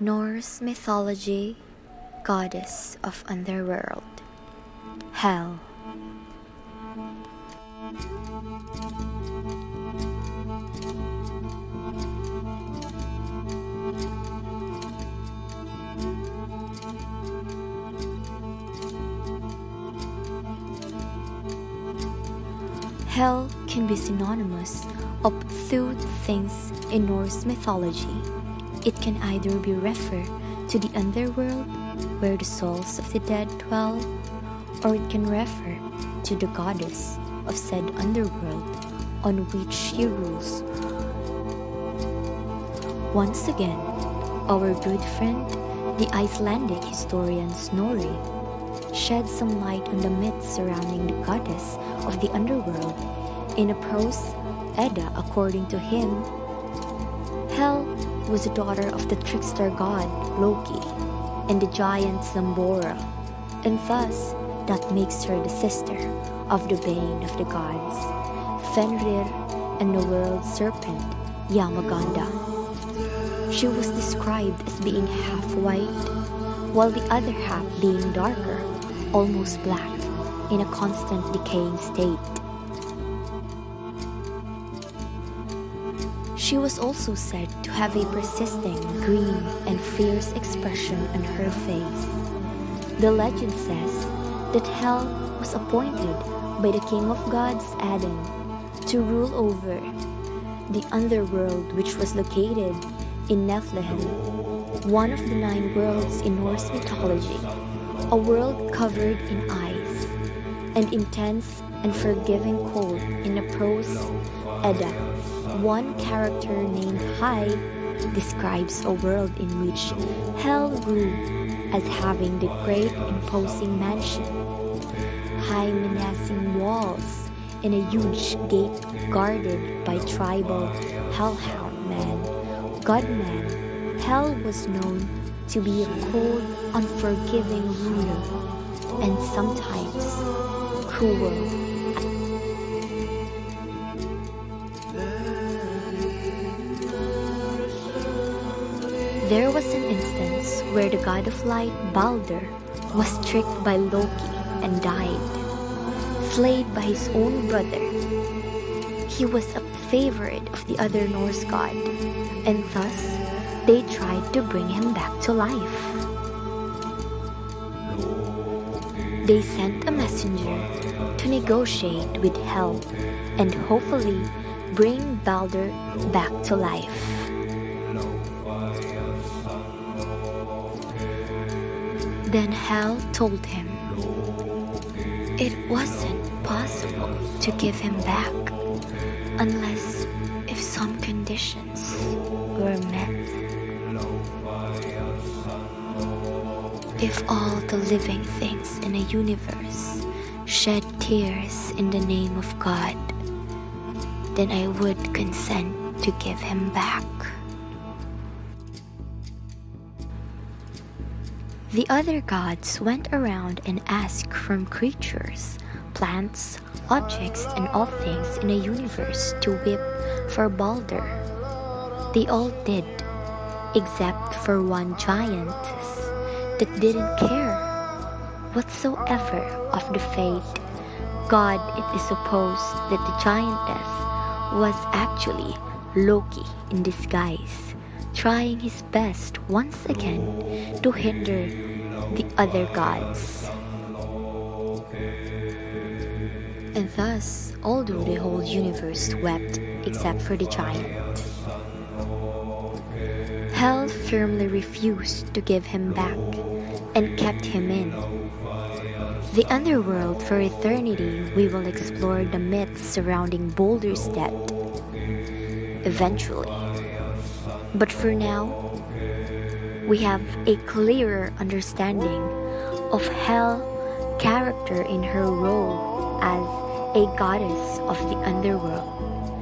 Norse mythology, goddess of Underworld, Hel. Hel can be synonymous of two things in Norse mythology. It can either be referred to the underworld, where the souls of the dead dwell, or it can refer to the goddess of said underworld on which she rules. Once again, our good friend, the Icelandic historian Snorri, shed some light on the myths surrounding the goddess of the underworld. In a prose Edda, according to him, Hel was the daughter of the trickster god Loki and the giant Zambora, and thus that makes her the sister of the bane of the gods, Fenrir, and the world serpent Yamaganda. She was described as being half white, while the other half being darker, almost black, in a constant decaying state. She was also said to have a persisting, green, and fierce expression on her face. The legend says that Hel was appointed by the king of gods, Adam, to rule over the underworld, which was located in Niflheim, one of the 9 worlds in Norse mythology, a world covered in ice, and intense and forgiving cold. In the prose Edda, one character named Hai describes a world in which Hel ruled as having the great imposing mansion, high menacing walls, and a huge gate guarded by tribal hellhound man, godman. Hel was known to be a cold, unforgiving ruler, and sometimes cruel. There was an instance where the god of light, Balder, was tricked by Loki and died, slain by his own brother. He was a favorite of the other Norse god, and thus they tried to bring him back to life. They sent a messenger to negotiate with Hel and hopefully bring Balder back to life. Then Hel told him it wasn't possible to give him back unless if some conditions were met. If all the living things in a universe shed tears in the name of God, then I would consent to give him back. The other gods went around and asked from creatures, plants, objects, and all things in a universe to weep for Balder. They all did, except for one giantess that didn't care whatsoever of the fate. God, it is supposed that the giantess was actually Loki in disguise, trying his best once again to hinder the other gods. And thus, although the whole universe wept except for the giant, Hel firmly refused to give him back and kept him in the underworld. For eternity, we will explore the myths surrounding Balder's death eventually. But for now, we have a clearer understanding of Hel's character in her role as a goddess of the underworld.